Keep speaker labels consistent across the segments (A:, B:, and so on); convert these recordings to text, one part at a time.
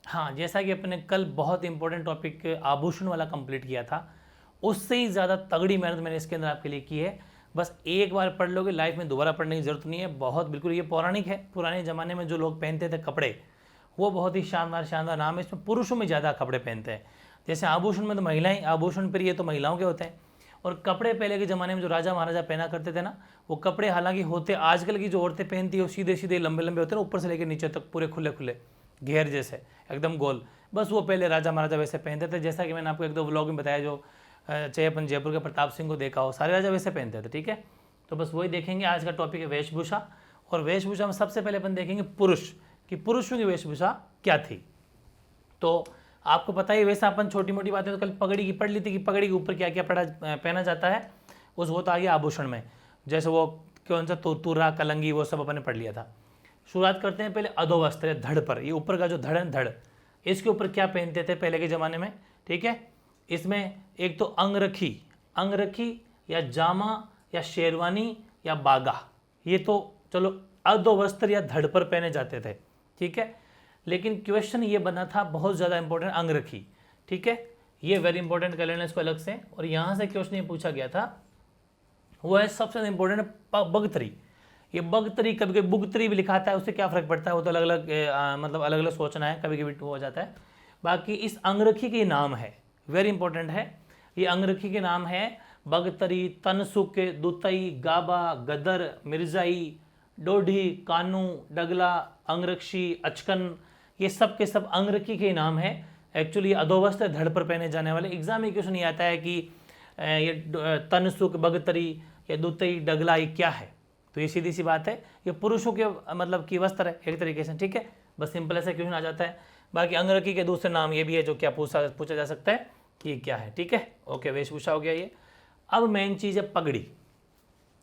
A: हाँ, जैसा कि अपने कल बहुत इंपॉर्टेंट टॉपिक आभूषण वाला कंप्लीट किया था, उससे ही ज़्यादा तगड़ी मेहनत मैंने इसके अंदर आपके लिए की है। बस एक बार पढ़ लोगे, लाइफ में दोबारा पढ़ने की ज़रूरत नहीं है। बहुत बिल्कुल ये पौराणिक है। पुराने ज़माने में जो लोग पहनते थे कपड़े, वो बहुत ही शानदार शानदार नाम है। इसमें पुरुषों में ज़्यादा कपड़े पहनते हैं। जैसे आभूषण में तो महिलाएं, आभूषण पर ये तो महिलाओं के होते हैं। और कपड़े पहले के ज़माने में जो राजा महाराजा पहना करते थे ना, वो कपड़े हालांकि होते आजकल की जो औरतें पहनती है वो सीधे सीधे लंबे लंबे होते हैं, ऊपर से लेकर नीचे तक पूरे खुले खुले घेर जैसे एकदम गोल। बस वो पहले राजा महाराजा वैसे पहनते थे। जैसा कि मैंने आपको एक दो व्लॉग में बताया, जो चाहे अपन जयपुर के प्रताप सिंह को देखा हो, सारे राजा वैसे पहनते थे। ठीक है, तो बस वही देखेंगे। आज का टॉपिक है वेशभूषा। और वेशभूषा में सबसे पहले अपन देखेंगे पुरुष, कि पुरुषों की वेशभूषा क्या थी। तो आपको पता ही, वैसे अपन छोटी मोटी बातें तो कल पगड़ी की पढ़ ली थी कि पगड़ी के ऊपर क्या क्या पहना जाता है, उस वो तो आ गया आभूषण में। जैसे वो कौन सा तुरा कलंगी, वो सब अपन ने पढ़ लिया था। शुरुआत करते हैं पहले अधोवस्त्र, धड़ पर। ये ऊपर का जो धड़ है, धड़, इसके ऊपर क्या पहनते थे पहले के ज़माने में। ठीक है, इसमें एक तो अंगरखी, अंगरखी या जामा या शेरवानी या बागा, ये तो चलो अधोवस्त्र या धड़ पर पहने जाते थे। ठीक है, लेकिन क्वेश्चन ये बना था बहुत ज़्यादा इंपॉर्टेंट, अंगरखी। ठीक है, ये वेरी इंपॉर्टेंट कर लेना इसको अलग से। और यहाँ से क्वेश्चन ये पूछा गया था, वो है सबसे इंपॉर्टेंट बगतरी। ये बगतरी, कभी कभी बुगतरी भी लिखाता है, उससे क्या फ़र्क पड़ता है, वो तो अलग अलग मतलब अलग अलग सोचना है, कभी कभी वो हो जाता है। बाकी इस अंगरखी के नाम है, वेरी इंपॉर्टेंट है। ये अंगरखी के नाम है बगतरी, तनसुक, दुतई, गाबा, गदर, मिर्जाई, डोढ़ी, कानू, डगला, अंगरक्षी, अचकन, ये सब के सब अंगरखी के नाम है। एक्चुअली अधोवस्त्र धड़ पर पहने जाने वाले। एग्जाम में क्वेश्चन ये आता है कि ये तनसुक, बगतरी या दुतई, डगला ये क्या है। तो ये सीधी सी बात है, ये पुरुषों के मतलब की वस्त्र है एक तरीके से। ठीक है, बस सिंपल ऐसा क्वेश्चन आ जाता है। बाकी अंगरखी के दूसरे नाम ये भी है जो क्या पूछा जा सकता है कि क्या है। ठीक है, ओके, वेशभूषा हो गया ये। अब मेन चीज़ है पगड़ी।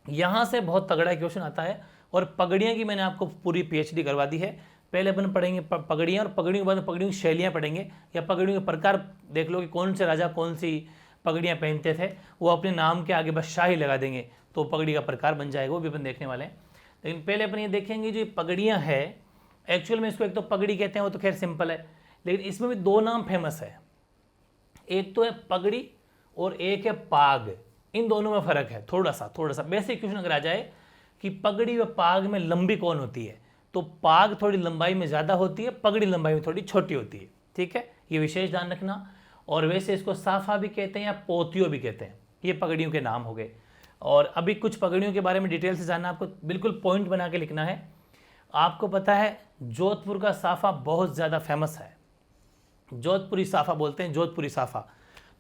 A: यहाँ से बहुत तगड़ा क्वेश्चन आता है। और पगड़ियाँ की मैंने आपको पूरी PhD करवा दी है। पहले अपन पढ़ेंगे पगड़ियाँ, और पगड़ियों के बाद पगड़ियों की शैलियाँ पढ़ेंगे, या पगड़ियों के प्रकार देख लो कि कौन से राजा कौन सी पगड़ियाँ पहनते थे। वो अपने नाम के आगे बस शाही लगा देंगे तो पगड़ी का प्रकार बन जाएगा, वो भी अपन देखने वाले हैं। लेकिन पहले अपन ये देखेंगे जो पगड़ियाँ है, एक्चुअल में इसको एक तो पगड़ी कहते हैं, वो तो खैर सिंपल है, लेकिन इसमें भी दो नाम फेमस है। एक तो है पगड़ी और एक है पाग। इन दोनों में फ़र्क है थोड़ा सा। बेसिक क्वेश्चन अगर आ जाए कि पगड़ी व पाग में लंबी कौन होती है, तो पाग थोड़ी लंबाई में ज़्यादा होती है, पगड़ी लंबाई में थोड़ी छोटी होती है। ठीक है, ये विशेष ध्यान रखना। और वैसे इसको साफा भी कहते हैं या पोतियो भी कहते हैं। ये पगड़ियों के नाम हो गए। और अभी कुछ पगड़ियों के बारे में डिटेल से जानना, आपको बिल्कुल पॉइंट बना के लिखना है। आपको पता है जोधपुर का साफा बहुत ज़्यादा फेमस है, जोधपुरी साफा बोलते हैं, जोधपुरी साफा।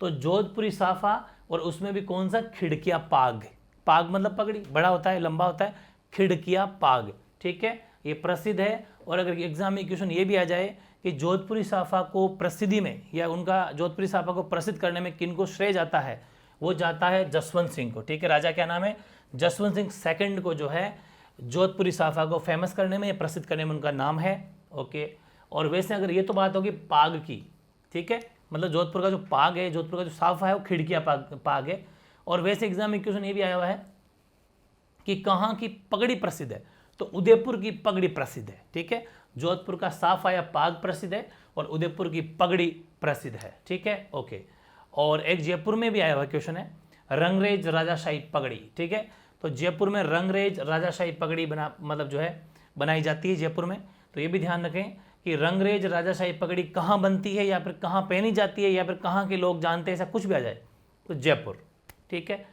A: तो जोधपुरी साफा, और उसमें भी कौन सा, खिड़किया पाग। पाग मतलब पगड़ी, बड़ा होता है, लंबा होता है, खिड़किया पाग। ठीक है, ये प्रसिद्ध है। और अगर एग्जाम में क्वेश्चन ये भी आ जाए कि जोधपुरी साफा को प्रसिद्धि में, या उनका जोधपुरी साफा को प्रसिद्ध करने में किनको श्रेय जाता है, वो जाता है जसवंत सिंह को। ठीक है, राजा क्या नाम है, जसवंत सिंह सेकंड को जो है जोधपुरी साफा को फेमस करने में या प्रसिद्ध करने में उनका नाम है। ओके, और वैसे अगर ये तो बात होगी पाग की। ठीक है, मतलब जोधपुर का जो पाग है, जोधपुर का जो साफा है, वो खिड़किया पाग है। और वैसे एग्जाम में क्वेश्चन ये भी आया हुआ है कि कहाँ की पगड़ी प्रसिद्ध है, तो उदयपुर की पगड़ी प्रसिद्ध है। ठीक है, जोधपुर का साफा या पाग प्रसिद्ध है और उदयपुर की पगड़ी प्रसिद्ध है। ठीक है, ओके। और एक जयपुर में भी आया हुआ क्वेश्चन है, रंगरेज राजाशाही पगड़ी। ठीक है, तो जयपुर में रंगरेज राजाशाही पगड़ी मतलब जो है बनाई जाती है जयपुर में। तो ये भी ध्यान रखें कि रंगरेज राजाशाही पगड़ी कहाँ बनती है, या फिर कहाँ पहनी जाती है, या फिर कहाँ के लोग जानते हैं, ऐसा कुछ भी आ जाए तो जयपुर। ठीक है,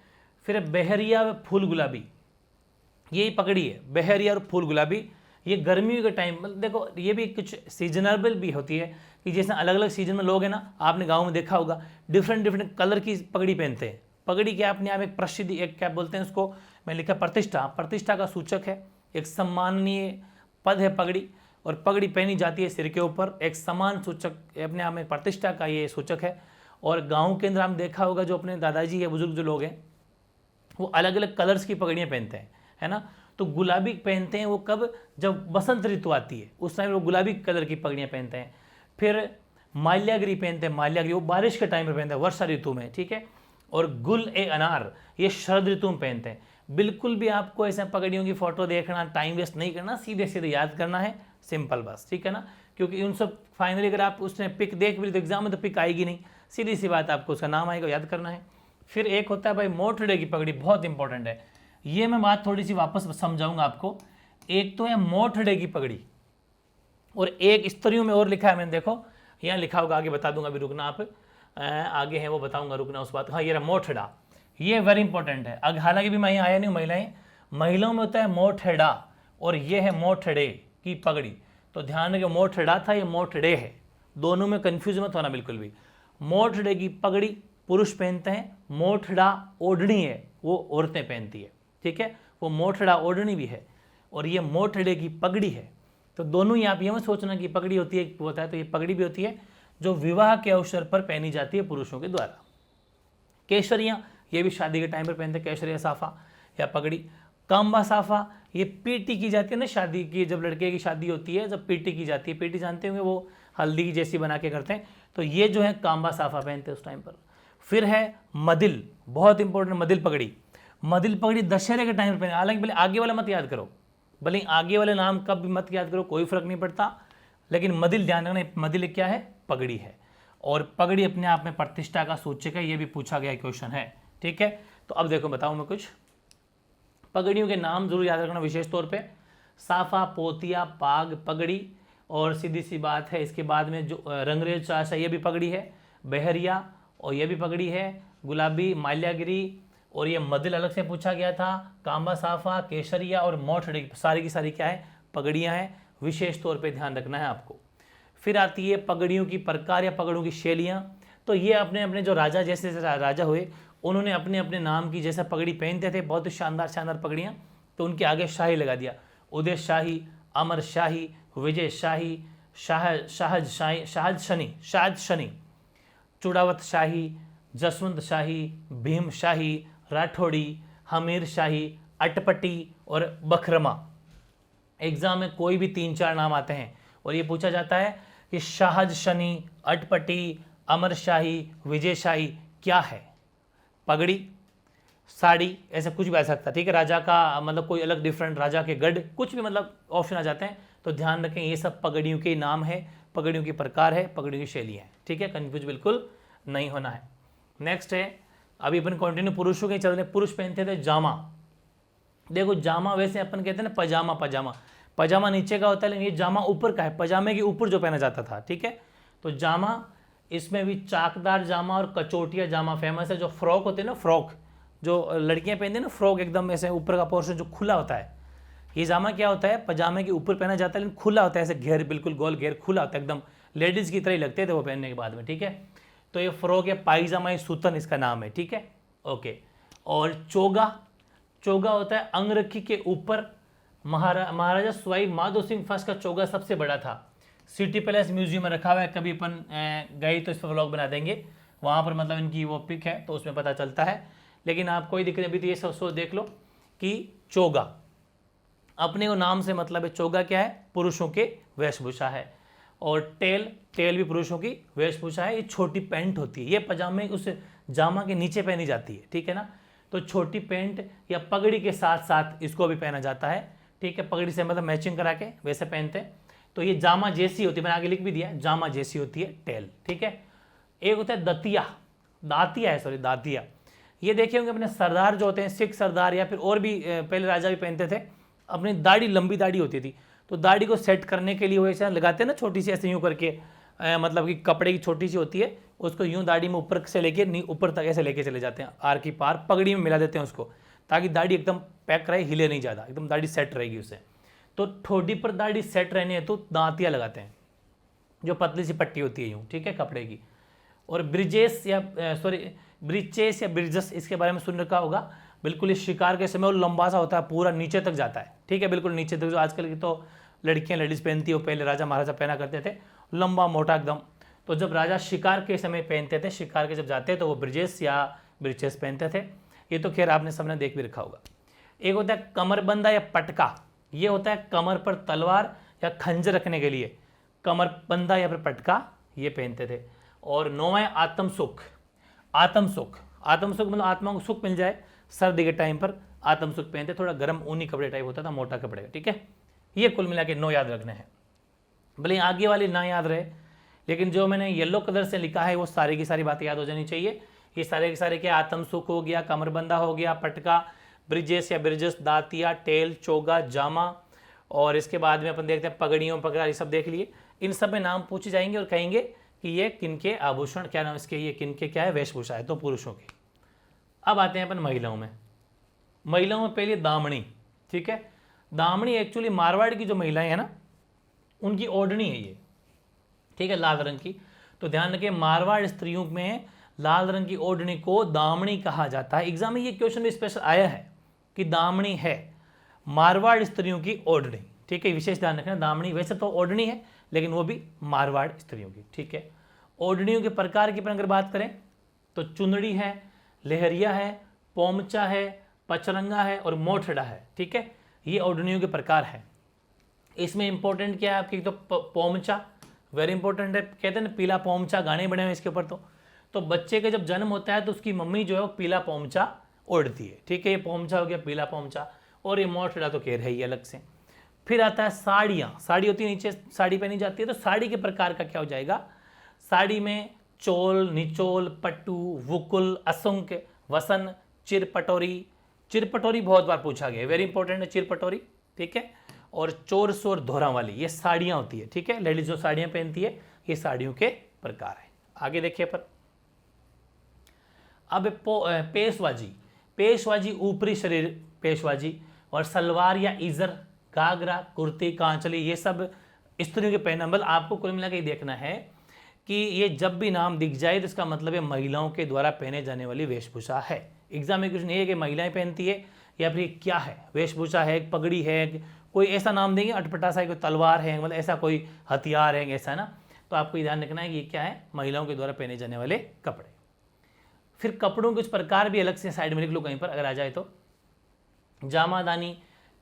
A: फिर बहरिया व फूल गुलाबी, यही पगड़ी है, बहरिया और फूल गुलाबी। ये गर्मियों के टाइम, मतलब देखो ये भी कुछ सीजनेबल भी होती है कि जैसे अलग अलग सीजन में लोग हैं ना, आपने गांव में देखा होगा डिफरेंट कलर की पगड़ी पहनते हैं। पगड़ी क्या अपने आप एक प्रसिद्धि, एक क्या बोलते हैं उसको, मैं लिखा प्रतिष्ठा का सूचक है, एक सम्माननीय पद है पगड़ी। और पगड़ी पहनी जाती है सिर के ऊपर, एक समान सूचक, अपने आप में प्रतिष्ठा का ये सूचक है। और गाँव के अंदर हम देखा होगा जो अपने दादाजी या बुजुर्ग जो लोग हैं, वो अलग अलग कलर्स की पगड़ियाँ पहनते हैं, है ना। तो गुलाबी पहनते हैं वो कब, जब बसंत ऋतु आती है, उस टाइम वो गुलाबी कलर की पगड़ियाँ पहनते हैं। फिर माल्यागिरी पहनते हैं, माल्यागिरी वो बारिश के टाइम पे पहनते हैं, वर्षा ऋतु में। ठीक है, और गुल ए अनार ये शरद ऋतु में पहनते हैं। बिल्कुल भी आपको ऐसे पगड़ियों की फोटो देखना, टाइम वेस्ट नहीं करना, सीधे सीधे याद करना है, सिंपल बस। ठीक है ना, क्योंकि उन सब फाइनली अगर आप उसने पिक देख भी ली तो एग्जाम में तो पिक आएगी नहीं, सीधी सी बात, आपको उसका नाम आएगा, याद करना है। फिर एक होता है भाई मोठड़े की पगड़ी, बहुत इंपॉर्टेंट है, ये मैं बात थोड़ी सी वापस समझाऊंगा आपको। एक तो है मोठड़े की पगड़ी, और एक स्त्रियों में और लिखा है मैंने, देखो यहाँ लिखा होगा, आगे बता दूंगा, अभी रुकना आप, आगे है वो बताऊंगा, रुकना उस बात। हाँ ये रहा मोठड़ा, ये वेरी इंपॉर्टेंट है। हालांकि भी मैं यहाँ आया नहीं हूँ, महिलाओं में होता है मोठड़ा, और ये है मोठड़े की पगड़ी। तो ध्यान रखिए, मोठड़ा था, ये मोठड़े है, दोनों में कंफ्यूज मत होना बिल्कुल भी। मोठड़े की पगड़ी पुरुष पहनते हैं, मोठड़ा ओढ़नी है वो औरतें पहनती है, ठीक है, वो मोठड़ा ओढ़नी भी है और ये मोठड़े की पगड़ी है। तो दोनों ही आप ये मत सोचना कि पगड़ी होती है होता है, तो ये पगड़ी भी होती है जो विवाह के अवसर पर पहनी जाती है पुरुषों के द्वारा। केशरियाँ, ये भी शादी के टाइम पर पहनते हैं, केशरिया साफा या पगड़ी। कांबा साफा, ये पीटी की जाती है ना शादी की, जब लड़के की शादी होती है जब पीटी की जाती है, पीटी जानते होंगे, वो हल्दी की जैसी बना के करते हैं, तो ये जो है कांबा साफा पहनते हैं उस टाइम पर। फिर है मदिल, बहुत इंपॉर्टेंट, मदिल पगड़ी। मदिल पगड़ी दशहरे के टाइम पर पहने, हालांकि भले आगे वाला मत याद करो, भले आगे वाले नाम कब भी मत याद करो, कोई फर्क नहीं पड़ता, लेकिन मदिल ध्यान रखना, मदिल क्या है, पगड़ी है, और पगड़ी अपने आप में प्रतिष्ठा का सूचक है, ये भी पूछा गया क्वेश्चन है, ठीक है। तो अब देखो बताऊं मैं कुछ पगड़ियों के नाम जरूर याद रखना विशेष तौर पे, साफा, पोतिया, पाग, पगड़ी, और सीधी सी बात है इसके बाद में जो रंगरेज चाशा, ये भी पगड़ी है, बहरिया, और ये भी पगड़ी है, गुलाबी, माल्यागिरी, और ये मदिल अलग से पूछा गया था, कांबा साफा, केसरिया और मोठड़ी, सारी की सारी क्या है, पगड़ियाँ हैं, विशेष तौर पे ध्यान रखना है आपको। फिर आती है पगड़ियों की प्रकार या पगड़ियों की शैलियाँ। तो ये अपने अपने जो राजा, जैसे राजा हुए उन्होंने अपने अपने नाम की जैसा पगड़ी पहनते थे, बहुत ही शानदार शानदार पगड़ियाँ, तो उनके आगे शाही लगा दिया, उदय शाही, अमर शाही, विजय शाही, शाहज शनी, चुड़ावत शाही, जसवंत शाही, भीम शाही, राठौड़ी, हमीर शाही, अटपटी और बखरमा। एग्जाम में कोई भी 3-4 नाम आते हैं और ये पूछा जाता है कि शाहज शनी, अटपटी, अमर शाही, विजय शाही क्या है, पगड़ी, साड़ी, ऐसा कुछ भी आ सकता है, ठीक है, राजा का मतलब कोई अलग डिफरेंट, राजा के गढ़, कुछ भी मतलब ऑप्शन आ जाते हैं। तो ध्यान रखें ये सब पगड़ियों के नाम है, पगड़ियों की प्रकार है, पगड़ियों की शैली है, ठीक है, कंफ्यूज बिल्कुल नहीं होना है। नेक्स्ट है, अभी अपन कंटिन्यू पुरुषों के चल रहे, पुरुष पहनते थे जामा। देखो जामा वैसे अपन कहते हैं ना पजामा, पजामा नीचे का होता है, लेकिन ये जामा ऊपर का है, पजामे के ऊपर जो पहना जाता था, ठीक है। तो जामा, इसमें भी चाकदार जामा और कचोटिया जामा फेमस है। जो फ्रॉक होते हैं ना, फ्रॉक जो लड़कियां पहनती हैं ना, फ्रॉक एकदम ऐसे ऊपर का पोर्शन जो खुला होता है, ये जामा क्या होता है, पजामे के ऊपर पहना जाता है, लेकिन खुला होता है, ऐसे घेर, बिल्कुल गोल घेर खुला होता है, एकदम लेडीज़ की तरह ही लगते थे वो पहनने के बाद में, ठीक है। तो ये फ्रॉक या पायजामा सूतन इसका नाम है, ठीक है, ओके। और चोगा होता है अंगरखी के ऊपर। महाराजा सवाई माधो सिंह फर्स्ट का चोगा सबसे बड़ा था, सिटी पैलेस म्यूजियम में रखा हुआ है, कभी अपन गए तो इस पर व्लॉग बना देंगे, वहाँ पर मतलब इनकी वो पिक है तो उसमें पता चलता है। लेकिन आप कोई दिक्कत, अभी तो ये सब देख लो कि चोगा अपने को नाम से मतलब है, चोगा क्या है, पुरुषों के वेशभूषा है। और टेल भी पुरुषों की वेशभूषा है, ये छोटी पैंट होती है, ये पजामे उस जामा के नीचे पहनी जाती है, ठीक है ना। तो छोटी पैंट या पगड़ी के साथ साथ इसको भी पहना जाता है, ठीक है, पगड़ी से मतलब मैचिंग करा के वैसे पहनते हैं। तो ये जामा जैसी होती है, मैंने आगे लिख भी दिया, जामा जैसी होती है टेल, ठीक है। एक होता है दातिया, ये देखे होंगे अपने सरदार जो होते हैं, सिख सरदार या फिर और भी पहले राजा भी पहनते थे, अपनी दाढ़ी लंबी दाढ़ी होती थी, तो दाढ़ी को सेट करने के लिए वो ऐसे लगाते हैं ना, छोटी सी ऐसे यूँ करके, मतलब कि कपड़े की छोटी सी होती है, उसको यूँ दाढ़ी में ऊपर से लेके ऊपर तक ऐसे लेके चले जाते हैं, आर की पार पगड़ी में मिला देते हैं उसको, ताकि दाढ़ी एकदम पैक रहे, हिले नहीं ज़्यादा, एकदम दाढ़ी सेट रहेगी उससे। तो ठोडी पर दाढ़ी सेट रहने है तो दांतिया लगाते हैं, जो पतली सी पट्टी होती है यूँ, ठीक है, कपड़े की। और ब्रिचेस या ब्रिजस, इसके बारे में सुन रखा होगा, बिल्कुल इस शिकार के समय वो लंबा सा होता है, पूरा नीचे तक जाता है, ठीक है, बिल्कुल नीचे तक, जो आजकल की तो लड़कियां लेडीज़ पहनती है, वो पहले राजा महाराजा पहना करते थे, लंबा मोटा एकदम। तो जब राजा शिकार के समय पहनते थे, शिकार के जब जाते तो वो ब्रिजेस या ब्रिचेस पहनते थे। ये तो खैर आपने सबने देख भी रखा होगा। एक होता है कमरबंदा या पटका, ये होता है कमर पर तलवार या खंजर रखने के लिए, कमरबंदा या फिर पटका ये पहनते थे। और 9वां है आत्मसुख मतलब आत्मा को सुख मिल जाए, सर्दी के टाइम पर आत्मसुख पहनते, थोड़ा गर्म ऊनी कपड़े टाइप होता था, मोटा कपड़े, ठीक है। ये कुल मिला के 9 याद रखने हैं। भले आगे वाली ना याद रहे, लेकिन जो मैंने येलो कलर से लिखा है वो सारी की सारी बातें याद हो जानी चाहिए। ये सारे के सारे क्या, आत्म सुख हो गया, कमरबंदा हो गया, पटका, ब्रिजेस या ब्रिजेस, दातिया, टेल, चोगा, जामा, और इसके बाद में अपन देखते हैं पगड़ियों पगड़ा, ये सब देख लिए। इन सब में नाम पूछे जाएंगे और कहेंगे कि ये किनके आभूषण, क्या नाम इसके, ये किनके क्या है, वेशभूषा है, तो पुरुषों की। अब आते हैं अपन महिलाओं में। महिलाओं में पहले दामनी, ठीक है। दामनी एक्चुअली मारवाड़ की जो महिलाएं हैं ना, उनकी ओढ़नी है ये, ठीक है, लाल रंग की। तो ध्यान रखें, मारवाड़ स्त्रियों में लाल रंग की ओढ़नी को दामनी कहा जाता है। एग्जाम में ये क्वेश्चन भी स्पेशल आया है कि दामनी है मारवाड़ स्त्रियों की ओढ़नी, ठीक है, विशेष ध्यान रखना। दामनी वैसे तो ओढ़नी है, लेकिन वो भी मारवाड़ स्त्रियों की, ठीक है। ओढ़नियों के प्रकार की अगर बात करें तो चुंदड़ी है, लहरिया है, पोमचा है, पचरंगा है और मोठड़ा है, ठीक है। ये ओढ़नियों के प्रकार है। इसमें इंपॉर्टेंट क्या है आपकी, तो पोमचा वेरी इंपॉर्टेंट है। कहते हैं ना पीला पोमचा, गाने बने हुए इसके ऊपर। तो बच्चे का जब जन्म होता है तो उसकी मम्मी जो है वो पीला पोमचा ओढ़ती है, ठीक है। ये पोमचा हो गया, पीला पोमचा। और ये मोठड़ा तो कह रही है अलग से। फिर आता है साड़ियाँ। साड़ी होती है, नीचे साड़ी पहनी जाती है। तो साड़ी के प्रकार का क्या हो जाएगा, साड़ी में चोल, निचोल, पट्टू, वुकुल, असुंक, वसन, चिरपटोरी। चिरपटोरी बहुत बार पूछा गया है, वेरी इंपॉर्टेंट है चिरपटोरी, ठीक है। और चोरस और धोरा वाली, ये साड़ियाँ होती है, ठीक है। लेडीज जो साड़ियाँ पहनती है, ये साड़ियों के प्रकार है। आगे देखिए पर अब पेशवाजी। पेशवाजी ऊपरी शरीर पेशवाजी, और सलवार या इजर, घाघरा, कुर्ती, कांचली, ये सब स्त्रियों के पहना। मतलब आपको कुल मिला के देखना है कि ये जब भी नाम दिख जाए तो इसका मतलब है महिलाओं के द्वारा पहने जाने वाली वेशभूषा है। एग्जाम में क्वेश्चन ये है कि महिलाएं पहनती है या फिर क्या है, वेशभूषा है, पगड़ी है, कोई ऐसा नाम देंगे अटपटा सा, कोई तलवार है, मतलब ऐसा कोई हथियार है, ऐसा ना। तो आपको ये ध्यान रखना है कि ये क्या है, महिलाओं के द्वारा पहने जाने वाले कपड़े। फिर कपड़ों के कुछ प्रकार भी अलग से साइड में लिख लो कहीं पर अगर आ जाए तो। जामादानी,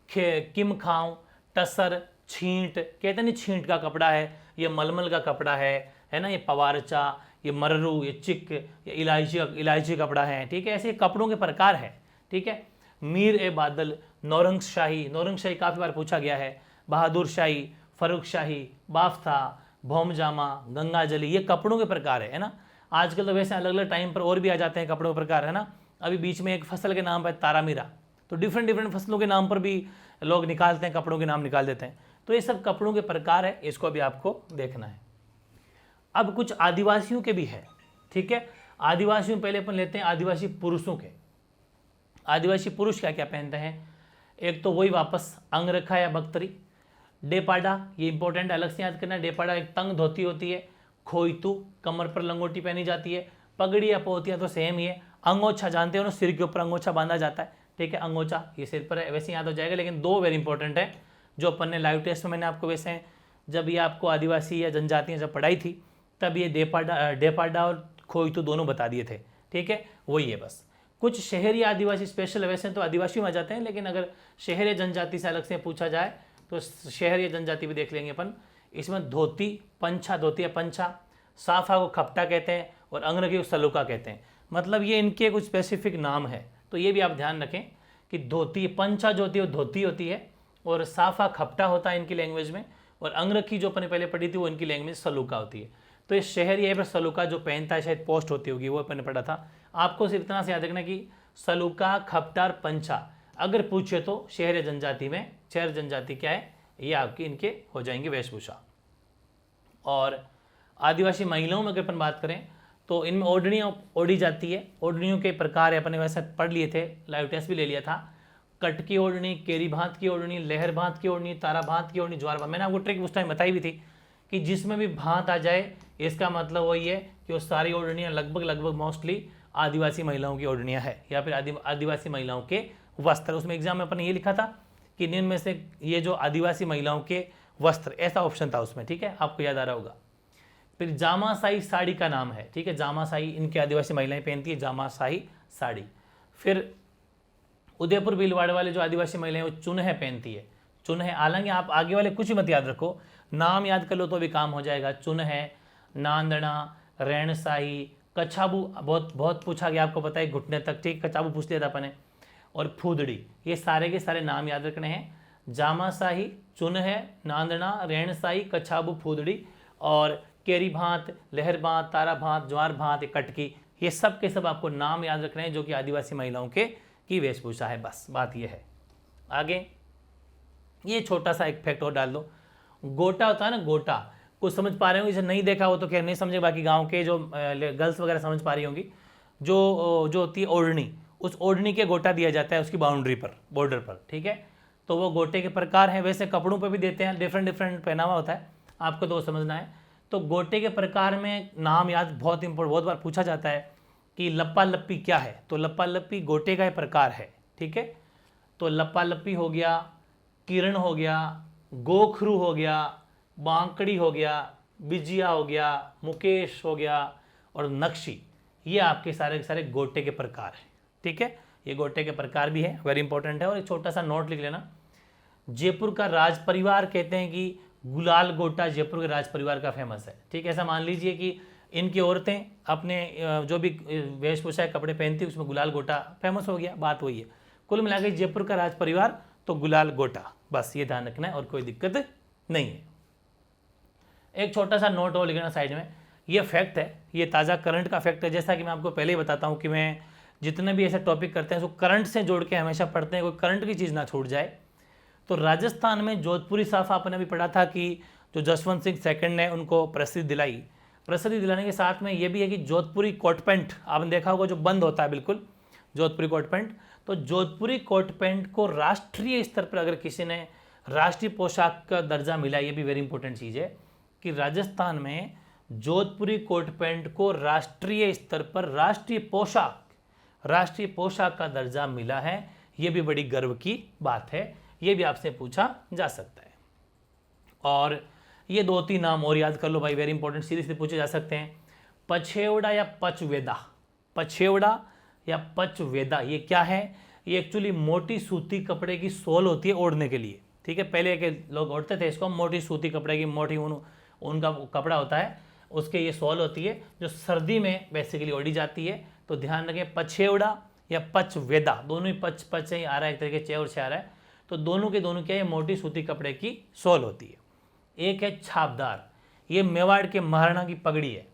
A: किम खाओ, टसर, छींट, कहते नहीं छींट का कपड़ा है, ये मलमल का कपड़ा है ना, ये पवारचा, ये मर्रू, ये चिक, ये इलायची कपड़ा है, ठीक है। ऐसे कपड़ों के प्रकार है, ठीक है। मीर ए बादल, नौरंगशाही, नौरंगशाही काफ़ी बार पूछा गया है, बहादुर शाही, फरूख शाही, बाफ्ता, भौमजामा, गंगाजली, ये कपड़ों के प्रकार है ना। आजकल तो वैसे अलग अलग टाइम पर और भी आ जाते हैं कपड़ों के प्रकार, है ना। अभी बीच में एक फसल के नाम पर तारामीरा, तो डिफरेंट डिफरेंट फसलों के नाम पर भी लोग निकालते हैं, कपड़ों के नाम निकाल देते हैं। तो ये सब कपड़ों के प्रकार है, इसको भी आपको देखना है। अब कुछ आदिवासियों के भी है, ठीक है। आदिवासियों पहले अपन लेते हैं आदिवासी पुरुषों के। आदिवासी पुरुष क्या क्या पहनते हैं, एक तो वही वापस अंगरखा या बख्तरी, डेपाडा, ये इंपॉर्टेंट अलग से याद करना है। डेपाडा एक तंग धोती होती है, खोईतू, कमर पर लंगोटी पहनी जाती है, पगड़ी या पोतिया तो सेम ही है। अंगोछा जानते हो ना, सिर के ऊपर अंगोछा बांधा जाता है, ठीक है। अंगोछा ये सिर पर है, वैसे याद हो जाएगा। लेकिन दो वेरी इंपॉर्टेंट है जो अपन ने लाइव टेस्ट में मैंने आपको, वैसे जब ये आपको आदिवासी या जनजातियाँ जब पढ़ाई थी तब ये डेपाडा और खोईतू दोनों बता दिए थे, ठीक है, वही है बस। कुछ शहरी आदिवासी स्पेशल, वैसे तो आदिवासी में आ जाते हैं, लेकिन अगर शहर या जनजाति से अलग से पूछा जाए तो शहर या जनजाति भी देख लेंगे अपन। इसमें धोती, पंछा, धोती या पंछा, साफा को खपटा कहते हैं और अंगरखी को सलूका कहते हैं। मतलब ये इनके कुछ स्पेसिफिक नाम है, तो ये भी आप ध्यान रखें कि धोती, पंछा जो होती है वो धोती होती है, और साफा खपटा होता है इनकी लैंग्वेज में, और अंगरखी जो अपन ने पहले पढ़ी थी वो इनकी लैंग्वेज सलूका होती है। तो ये शहर ये पर सलूका जो पहनता है, शायद पोस्ट होती होगी, वो अपन ने पढ़ा था। आपको सिर्फ इतना से याद रखना कि सलूका, खपटा और पंछा अगर पूछे तो शहर या जनजाति में, शहर जनजाति क्या है, ये आपकी इनके हो जाएंगे वेशभूषा। और आदिवासी महिलाओं में अगर अपन बात करें तो इनमें ओढ़नियाँ ओढ़ी जाती है। ओढ़नियों के प्रकार अपने वैसे पढ़ लिए थे, लाइव टेस्ट भी ले लिया था। कट की ओढ़नी, केरी भांत की ओढ़नी, लहर भांत की ओढ़नी, तारा भांत की ओढ़नी, ज्वार भांत। मैंने आपको ट्रिक उस टाइम बताई भी थी कि जिसमें भी भांत आ जाए इसका मतलब वही है कि वो सारी ओढ़नियाँ लगभग मोस्टली आदिवासी महिलाओं की ओढ़नियाँ है, या फिर आदिवासी महिलाओं के वस्त्र। उसमें एग्जाम में अपन ये लिखा था कि निम्न में से ये जो आदिवासी महिलाओं के वस्त्र, ऐसा ऑप्शन था उसमें, ठीक है, आपको याद आ रहा होगा। फिर जामासाई साड़ी का नाम है, ठीक है, जामासाई इनके आदिवासी महिलाएं पहनती है, जामासाई साड़ी। फिर उदयपुर भीलवाड़ा वाले जो आदिवासी महिलाएं वो चुनहे पहनती है, चुनहे। हालांकि आप आगे वाले कुछ मत याद रखो, नाम याद कर लो तो भी काम हो जाएगा। चुनहे, नांदना, रैणसाही, कछाबू बहुत बहुत पूछा गया, आपको पता है घुटने तक, ठीक, कछाबू पूछ लिया था अपने। और फूदड़ी, ये सारे के सारे नाम याद रखने हैं। जामाशाही, चुन है, नांदना, रेणसाई, कछाबू फूदड़ी और केरी भांत, लहर भांत, तारा भांत, ज्वार भांत, कटकी, ये सब के सब आपको नाम याद रखने हैं जो कि आदिवासी महिलाओं के की वेशभूषा है। बस बात ये है। आगे ये छोटा सा एक फैक्ट और डाल दो, गोटा होता है ना, गोटा कुछ समझ पा रहे हो, इसे नहीं देखा हो तो खैर नहीं समझे, बाकी गांव के जो गर्ल्स वगैरह समझ पा रही होंगी, जो होती है ओढ़नी, उस ओढ़नी के गोटा दिया जाता है उसकी बाउंड्री पर, बॉर्डर पर, ठीक है। तो वो गोटे के प्रकार हैं, वैसे कपड़ों पे भी देते हैं, डिफरेंट डिफरेंट पहनावा होता है, आपको तो समझना है। तो गोटे के प्रकार में नाम याद बहुत बार पूछा जाता है कि लप्पा लप्पी क्या है, तो लप्पा लप्पी गोटे का प्रकार है, ठीक है। तो लप्पा लप्पी हो गया, किरण हो गया, गोखरू हो गया, बांकड़ी हो गया, बिजिया हो गया, मुकेश हो गया और नक्शी, ये आपके सारे के सारे गोटे के प्रकार हैं, ठीक है। ये गोटे के प्रकार भी है, वेरी इंपॉर्टेंट है। और एक छोटा सा नोट लिख लेना, जयपुर का राज परिवार कहते हैं कि गुलाल गोटा जयपुर के राज परिवार का फेमस है, ठीक है। ऐसा मान लीजिए कि इनकी औरतें अपने जो भी वेशभूषा कपड़े पहनती है उसमें गुलाल गोटा फेमस हो गया, बात वही है। कुल मिलाकर जयपुर का राज परिवार तो गुलाल गोटा, बस ये ध्यान रखना है और कोई दिक्कत नहीं है। एक छोटा सा नोट और लिखना साइड में, ये फैक्ट है, ये ताज़ा करंट का फैक्ट है। जैसा कि मैं आपको पहले ही बताता हूँ कि मैं जितने भी ऐसे टॉपिक करते हैं उसको करंट से जोड़ के हमेशा पढ़ते हैं, कोई करंट की चीज़ ना छूट जाए। तो राजस्थान में जोधपुरी साफा आपने भी पढ़ा था कि जो जसवंत सिंह सेकंड ने उनको प्रसिद्धि दिलाई। प्रसिद्धि दिलाने के साथ में ये भी है कि जोधपुरी कोट पैंट आपने देखा होगा जो बंद होता है बिल्कुल, जोधपुरी कोट पैंट। तो जोधपुरी कोट पैंट को राष्ट्रीय स्तर पर अगर किसी ने राष्ट्रीय पोशाक का दर्जा मिला, ये भी वेरी इंपॉर्टेंट चीज़ है कि राजस्थान में जोधपुरी कोट पैंट को राष्ट्रीय स्तर पर राष्ट्रीय पोशाक का दर्जा मिला है। ये भी बड़ी गर्व की बात है, ये भी आपसे पूछा जा सकता है। और ये 2-3 नाम और याद कर लो भाई, वेरी इंपॉर्टेंट, सीधे सीधे पूछे जा सकते हैं। पछेवड़ा या पचवेदा, पछेवड़ा या पचवेदा ये क्या है? ये एक्चुअली मोटी सूती कपड़े की सोल होती है ओढ़ने के लिए, ठीक है। पहले के लोग ओढ़ते थे इसको, मोटी सूती कपड़े की, मोटी उनका कपड़ा होता है, उसके ये सोल होती है जो सर्दी में बेसिकली ओढ़ी जाती है। तो ध्यान रखें, पछेवड़ा या पचवेदा, दोनों ही पच ही आ रहा है, एक तरीके चे और से आ रहा है, तो दोनों के दोनों क्या है, मोटी सूती कपड़े की सोल होती है। एक है छापदार, ये मेवाड़ के महाराणा की पगड़ी है,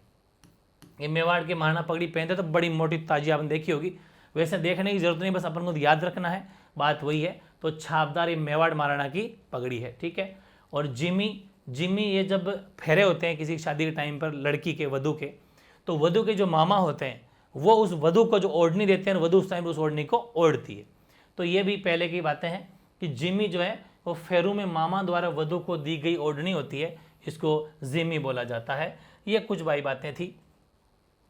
A: ये मेवाड़ के महाराणा पगड़ी पहनते तो बड़ी मोटी ताजी आपने देखी होगी, वैसे देखने की जरूरत नहीं, बस अपन को याद रखना है, बात वही है। तो छापदार ये मेवाड़ महाराणा की पगड़ी है, ठीक है। और जिमी ये जब फेरे होते हैं किसी शादी के टाइम पर लड़की के, वधू के, तो वधू के जो मामा होते हैं वो उस वधू को जो ओढ़नी देते हैं, वधू उस टाइम उस ओढ़नी को ओढ़ती है। तो ये भी पहले की बातें हैं कि जिमी जो है वो फेरू में मामा द्वारा वधू को दी गई ओढ़नी होती है, इसको जिमी बोला जाता है। ये कुछ भाई बातें थी,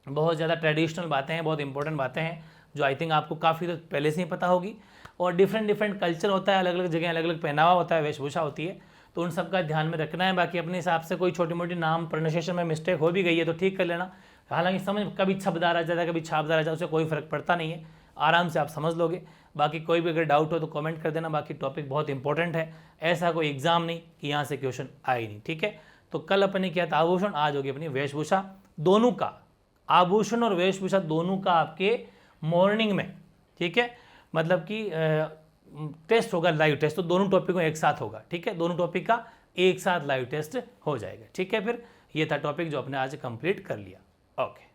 A: बहुत ज़्यादा ट्रेडिशनल बातें हैं, बहुत इंपॉर्टेंट बातें हैं जो आई थिंक आपको काफ़ी तो पहले से ही पता होगी। और डिफरेंट कल्चर होता है, अलग अलग जगह अलग अलग पहनावा होता है, वेशभूषा होती है, तो उन सब का ध्यान में रखना है। बाकी अपने हिसाब से कोई छोटी मोटी नाम प्रोनाउंसिएशन में मिस्टेक हो भी गई है तो ठीक कर लेना। हालांकि समझ कभी छपदार आ जाता है, कभी छापदार आ जाता है, उससे कोई फर्क पड़ता नहीं है, आराम से आप समझ लोगे। बाकी कोई भी अगर डाउट हो तो कमेंट कर देना। बाकी टॉपिक बहुत इंपॉर्टेंट है, ऐसा कोई एग्जाम नहीं कि यहाँ से क्वेश्चन आए नहीं, ठीक है। तो कल अपन ने किया था आभूषण, आज होगी अपनी वेशभूषा। दोनों का, आभूषण और वेशभूषा दोनों का आपके मॉर्निंग में, ठीक है, मतलब कि टेस्ट होगा, लाइव टेस्ट, तो दोनों टॉपिकों एक साथ होगा, ठीक है, दोनों टॉपिक का एक साथ लाइव टेस्ट हो जाएगा, ठीक है। फिर ये था टॉपिक जो आपने आज कंप्लीट कर लिया, ओके।